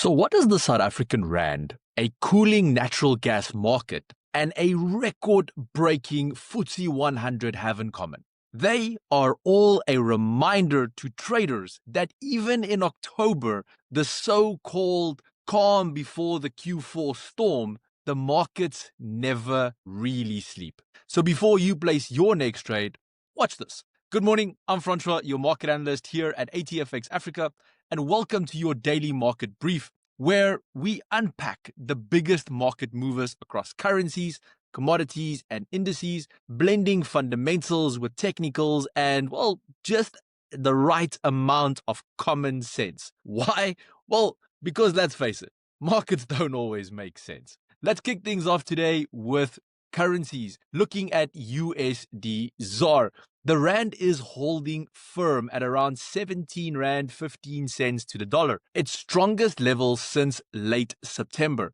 So, what does the South African rand, a cooling natural gas market, and a record breaking FTSE 100 have in common? They are all a reminder to traders that even in October, the so called calm before the Q4 storm, the markets never really sleep. So, before you place your next trade, watch this. Good morning, I'm Francois, your market analyst here at ATFX Africa, and welcome to your daily market brief, where we unpack the biggest market movers across currencies, commodities, and indices, blending fundamentals with technicals and, well, just the right amount of common sense. Why? Well, because let's face it, markets don't always make sense. Let's kick things off today with currencies, looking at USD ZAR. The rand is holding firm at around 17 rand 15 cents to the dollar, its strongest level since late September.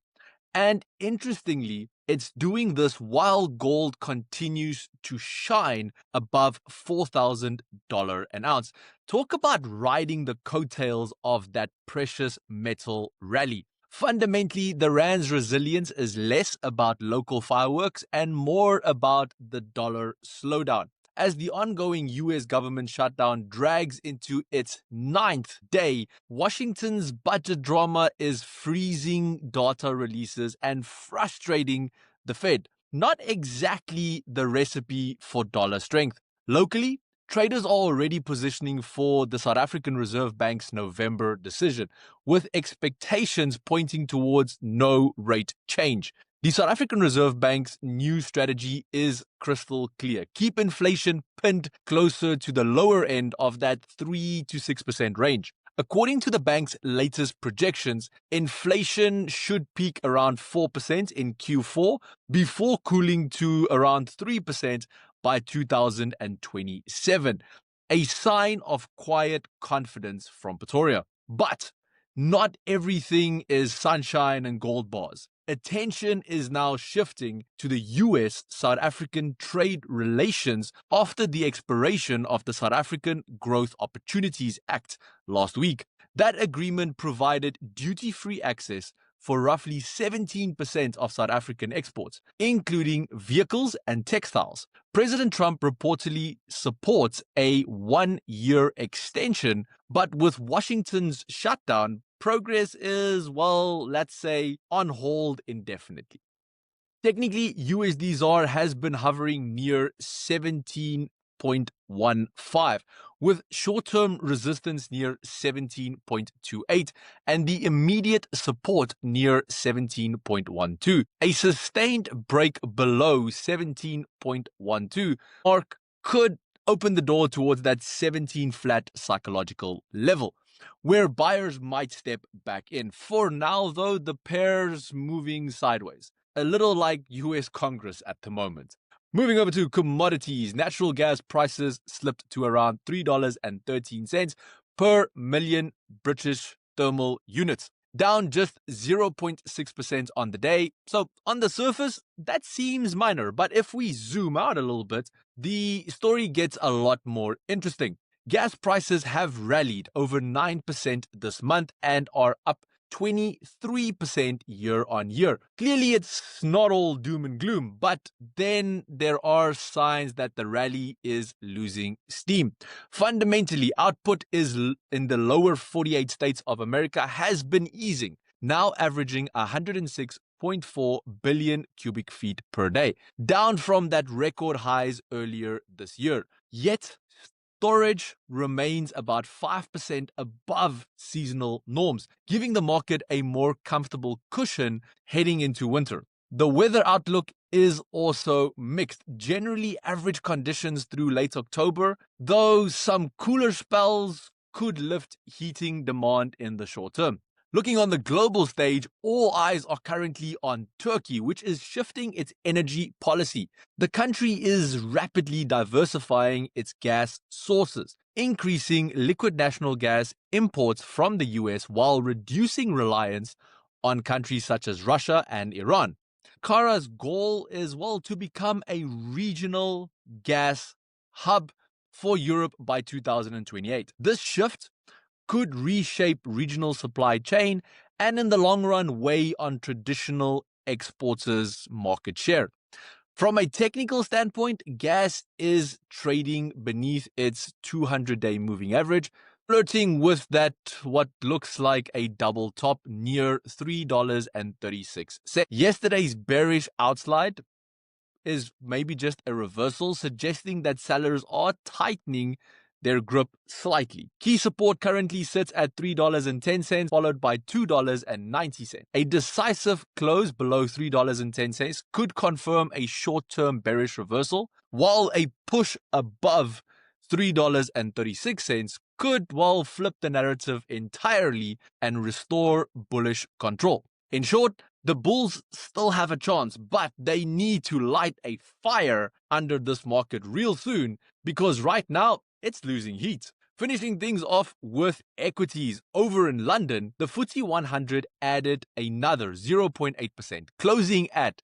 And interestingly, it's doing this while gold continues to shine above $4,000 an ounce. Talk about riding the coattails of that precious metal rally. Fundamentally, the rand's resilience is less about local fireworks and more about the dollar slowdown. As the ongoing US government shutdown drags into its 9th day, Washington's budget drama is freezing data releases and frustrating the Fed. Not exactly the recipe for dollar strength. Locally, traders are already positioning for the South African Reserve Bank's November decision, with expectations pointing towards no rate change. The South African Reserve Bank's new strategy is crystal clear. Keep inflation pinned closer to the lower end of that 3 to 6% range. According to the bank's latest projections, inflation should peak around 4% in Q4 before cooling to around 3% by 2027. A sign of quiet confidence from Pretoria. But not everything is sunshine and gold bars. Attention is now shifting to the US-South African trade relations after the expiration of the South African Growth Opportunities Act last week. That agreement provided duty-free access for roughly 17% of South African exports, including vehicles and textiles. President Trump reportedly supports a 1-year extension, but with Washington's shutdown, progress is, well, let's say, on hold indefinitely. Technically, USD ZAR has been hovering near 17.15, with short-term resistance near 17.28 and the immediate support near 17.12. A sustained break below 17.12 mark could open the door towards that 17 flat psychological level, where buyers might step back in. For now, though, the pair's moving sideways, a little like US Congress at the moment. Moving over to commodities, natural gas prices slipped to around $3.13 per million British thermal units, down just 0.6% on the day. So on the surface, that seems minor, but if we zoom out a little bit, the story gets a lot more interesting. Gas prices have rallied over 9% this month and are up 23% year on year. Clearly, it's not all doom and gloom, but then there are signs that the rally is losing steam. Fundamentally, output is in the lower 48 states of America has been easing, now averaging 106.4 billion cubic feet per day, down from that record highs earlier this year. Yet, storage remains about 5% above seasonal norms, giving the market a more comfortable cushion heading into winter. The weather outlook is also mixed. Generally average conditions through late October, though some cooler spells could lift heating demand in the short term. Looking on the global stage, all eyes are currently on Turkey, which is shifting its energy policy. The country is rapidly diversifying its gas sources, increasing liquid natural gas imports from the US while reducing reliance on countries such as Russia and Iran. Ankara's goal is, well, to become a regional gas hub for Europe by 2028. This shift could reshape regional supply chain and in the long run weigh on traditional exporters' market share. From a technical standpoint, gas is trading beneath its 200-day moving average, flirting with that what looks like a double top near $3.36. Yesterday's bearish outslide is maybe just a reversal, suggesting that sellers are tightening their grip slightly. Key support currently sits at $3.10, followed by $2.90. A decisive close below $3.10 could confirm a short-term bearish reversal, while a push above $3.36 could, well, flip the narrative entirely and restore bullish control. In short, the bulls still have a chance, but they need to light a fire under this market real soon, because right now it's losing heat. Finishing things off with equities over in London, the FTSE 100 added another 0.8%, closing at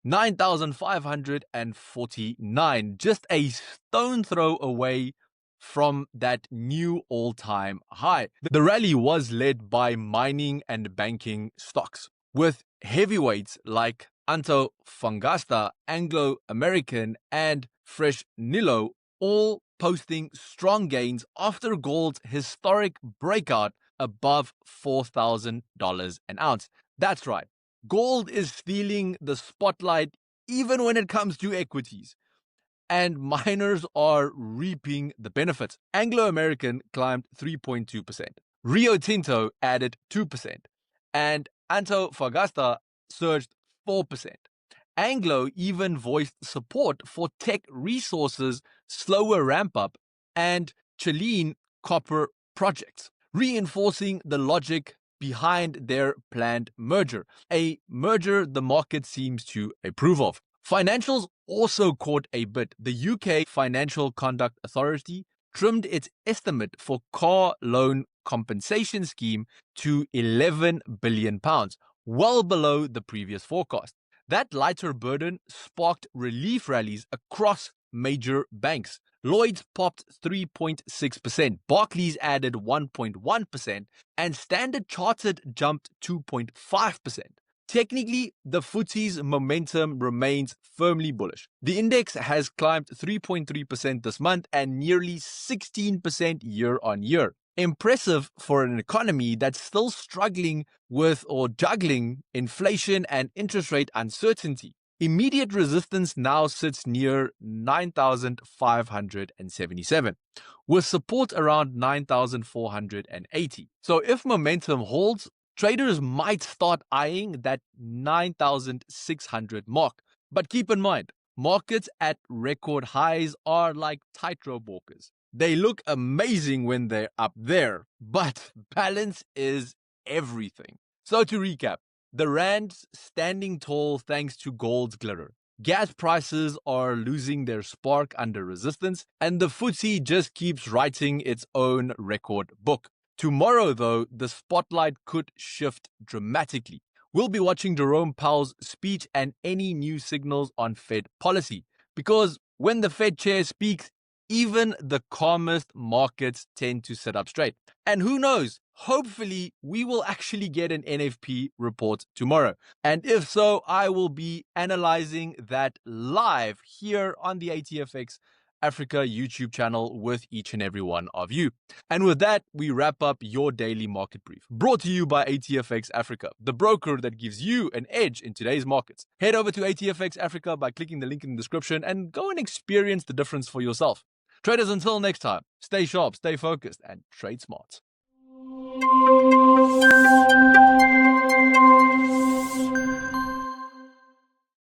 9,549, just a stone throw away from that new all-time high. The rally was led by mining and banking stocks, with heavyweights like Antofagasta, Anglo American, and Fresh Nilo all posting strong gains after gold's historic breakout above $4,000 an ounce. That's right, gold is stealing the spotlight even when it comes to equities, and miners are reaping the benefits. Anglo American climbed 3.2%. Rio Tinto added 2%. And Antofagasta surged 4%. Anglo even voiced support for Tech Resources' slower ramp-up and Chilean copper projects, reinforcing the logic behind their planned merger, a merger the market seems to approve of. Financials also caught a bit. The UK Financial Conduct Authority trimmed its estimate for car loan compensation scheme to £11 billion, well below the previous forecast. That lighter burden sparked relief rallies across major banks. Lloyds popped 3.6%, Barclays added 1.1%, and Standard Chartered jumped 2.5%. Technically, the FTSE's momentum remains firmly bullish. The index has climbed 3.3% this month and nearly 16% year on year. Impressive for an economy that's still struggling with or juggling inflation and interest rate uncertainty. Immediate resistance now sits near 9,577, with support around 9,480. So if momentum holds, traders might start eyeing that 9,600 mark. But keep in mind, markets at record highs are like tightrope walkers. They look amazing when they're up there, but balance is everything. So to recap, the rand's standing tall thanks to gold's glitter. Gas prices are losing their spark under resistance, and the FTSE just keeps writing its own record book. Tomorrow, though, the spotlight could shift dramatically. We'll be watching Jerome Powell's speech and any new signals on Fed policy, because when the Fed chair speaks, even the calmest markets tend to sit up straight. And who knows, hopefully we will actually get an NFP report tomorrow. And if so, I will be analyzing that live here on the ATFX Africa YouTube channel with each and every one of you. And with that, we wrap up your daily market brief, brought to you by ATFX Africa, the broker that gives you an edge in today's markets. Head over to ATFX Africa by clicking the link in the description and go and experience the difference for yourself. Traders, until next time, stay sharp, stay focused, and trade smart.